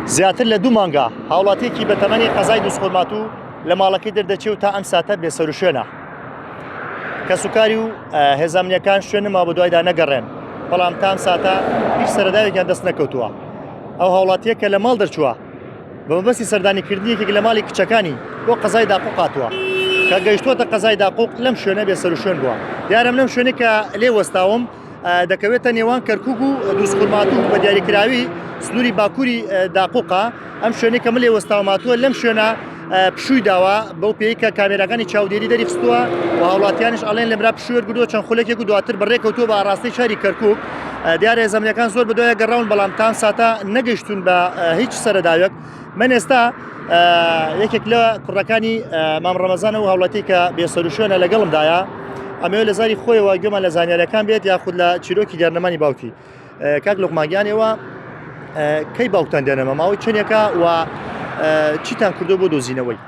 زیاتر لە 2 مانگە هاوڵاتیەکی بە تەمەنی قەزای دووسخۆرمات و لە ماڵەکەی دەردەچێ و تا ئەم ساتە بێسەر و شوێنە کە سوکاری و هێزانمنیەکان شوێنما بە دوایدا نەگەڕێن بەڵام تا ئەم ساتە هیچ سەرەداوێکیان دەست نەکەوتووە. ئەو هاوڵاتیە کە لە ماڵ دەرچووە بە مەبەستی سەردانیکردنیەکێک لە ماڵی کچەکانی بۆ قەزای داقوق هاتووە کە گەیشتووەتە قەزای داقوق لەم شوێنە بێسەر و شوێن بووە. دیارەم لەم شوێنێک کە لێ وەستاوم دەکەوێتە نێوان کەرکووک و دووسخۆرمات و بە دیاریکراوی سنووری باکووری داقوقە. ئەم شوێنێک کە من لێ وەستاوماتووە لەم شوێنە پشووی داوە بەو پێی کە کامێراەکانی چاودێری دەریخستووە و هاوڵاتیانش ئەڵێن لەمرا پشوێر گردووە چەند خولێکێک و دواتر بەڕێکەوتووە بە ئاڕاستەی شاری کەرکووک. دیارە هێزانمنیەکان زۆر بەدوایە گەڕاون بەڵام تام ساتە نەگەیشتون بە هیچ سەرەداوێک. من ئێستا یەکێک لە کوڕەکانی مام ڕەمەزانە و هاوڵاتی کە بێسەر و شوێنە لەگەڵمدایە ئەمەوێ لە زاری خۆیەوە گوێمان لە زانیاریەکان بێت یاخود لە چیرۆکی گەرنەمانی باوکی. کاک لوقماگیانەوە کەی باوکتان دێنەمە ماوەی چەندێکە و چیتان کردو بۆ دۆزینەوەی؟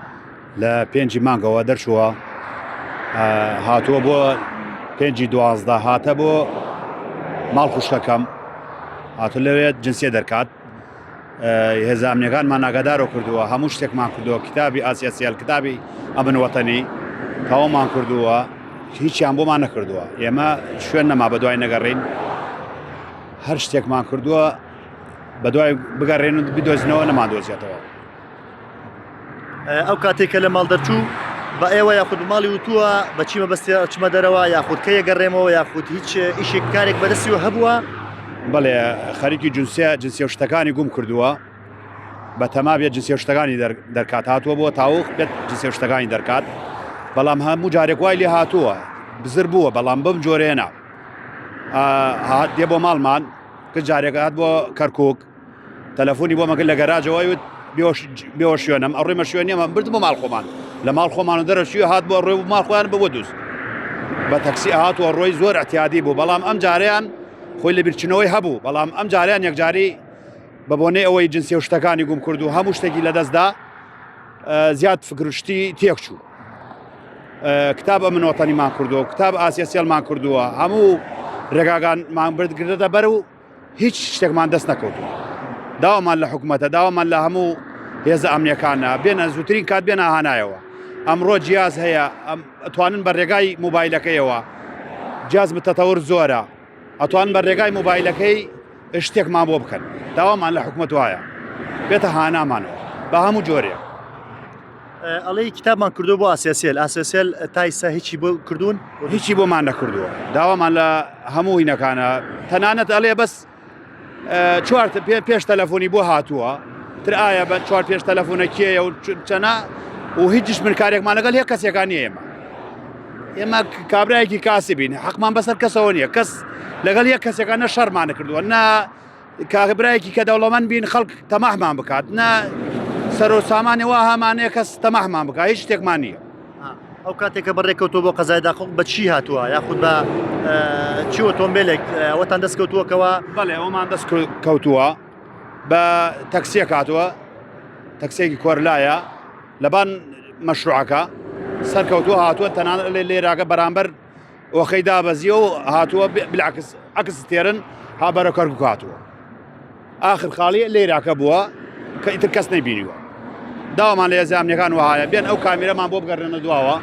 لە 5 مانگەوە دەرچووە هاتووە بۆ 5/12 هاتە بۆ ماڵ خوشکەکەم هاتو لەوێت جنسیە دەرکات. هێزانمنیەکانمان ئاگادارەوە کردووە هەموو شتێکمان کردووە کتابی ئاسیاسیال کتابی ئەمن وەتەنی تەواومان کردووە هیچیان بۆمان نەکردووە. ئێمە شوێن نەما بە دوای نەگەڕین هەر شتێکمان کردووە بە دوای بگەڕێن و بدۆزینەوە نەمان دۆزیێتەوە. ئەو کاتێککە لە ماڵ دەرچوو بە ئێوە یاخود ماڵی وتووە بە چی مەبەستی چمە دەرەوە یاخود کەیە گەڕێمەوە یاخود هیچ ئیشێک کارێک بەدەستیوە هەبووە؟ بەڵێ خەریکی جنسیە شتەکانی گوم کردووە بە تەما بێت جنسیە شتەکانی دەرکات هاتووە بۆ تاوق بێت جنسیە شتەکانی دەرکات بەڵام هەموو جارێک وای لێ هاتووە بزر بووە بەڵام بم جۆرێنە هات دێ بۆ ماڵمان کە جارێک هات بۆ کەرکووک تەلەفۆنی بۆ مەگەل لە گەراجەوە وت بێوە شوێنم ئەڕێمە شوێنیمە برد بۆ ماڵ خۆمان لە ماڵ خۆمان و دەرەشوی هات بۆ ڕێ و ماڵ خۆیان بەوە دوست بە تەکسی هاتووە ڕۆی زۆر ئەتیادی بوو بەڵام ئەم جاریان خۆی لە بیرچنەوەی هەبوو بەڵام ئەم جاریان یەکجاری بە بۆنەی ئەوەی جنسیە و شتەکانی گوم کرد و هەموو شتێکی لەدەستدا زیاد فکرشتی تێکچوو. کتاب ئەمن وەتەنیمان کردووە کتاب ئاسیاسیالمان کردووە هەموو ڕێگاکانمان بردگرێتە بەر و هیچ شتێکمان دەست نەکەوتووە. داوامان لە حکوومەتە داوامان لە هەموو هێزە ئەمنیەکانە بێنە زووترین کات بێنە هانایەوە. ئەمڕۆ جیاز هەیە ئەتوانن بە ڕێگای موبایلەکەیەوە جیاز بتەتەور زۆرە ئەتوان بە ڕێگای موبایلەکەی شتێکمان بۆ بکەن داوامان لە حکوومەت وایە بێتە هانامانەوە بە هەموو جۆرێ. ئەڵەی کتابمان کردو بۆ ئاسیاسیل تایسە هیچی بۆ کردوون هیچی بۆمان نەکردووە داوامان لە هەموو هینەکانە تەنانەت ئەڵێ بەس 4 پێش تەلەفۆنی بۆ هاتووە تر ئایا بە 4 پێش تەلەفۆنە کێیە و چەنە و هیچ من کارێکمان لەگەڵ هەیە کەسێکانی ئێمە کابراایەکی کاسی بین حەقمان بەسەر کەسەوە نییە کەس لەگەڵ یەک کەسێکانە شەرمانە کردووە نا کاغبرایەکی کە دەوڵەمەند بین خەڵک تەماحمان بکات نا سەر و سامانەوە هەمانەیە کەس تەماحمان بکات هیچ شتێکمان نییە. ئەو کاتێککە بەڕێکەوتۆ بۆ قەزای داقوق بە چی هاتووە یاخود بە چی ئۆتۆمبیلێک ئەوەتان دەست کەوتووەکەوە؟ بەڵێ ئەومان دەست کەوتووە بە تەکسیەک هاتووە تەکسێکی کۆرلایە لەبان مەشروعەکە سەرکەوتووە هاتووە تەنانەت لێراگە بەرامبەر ئۆخەی دابەزیە و هاتووە بالعکس عکس تێرن ها بەرە کەرکووک هاتووە ئاخر خاڵی لێراکە بووە کە ئیتر کەس نەیبینیوە. داوامان لە هێزانمنیەکان وایە بێن ئەو کامێرەمان بۆ بگەڕێنە دواوە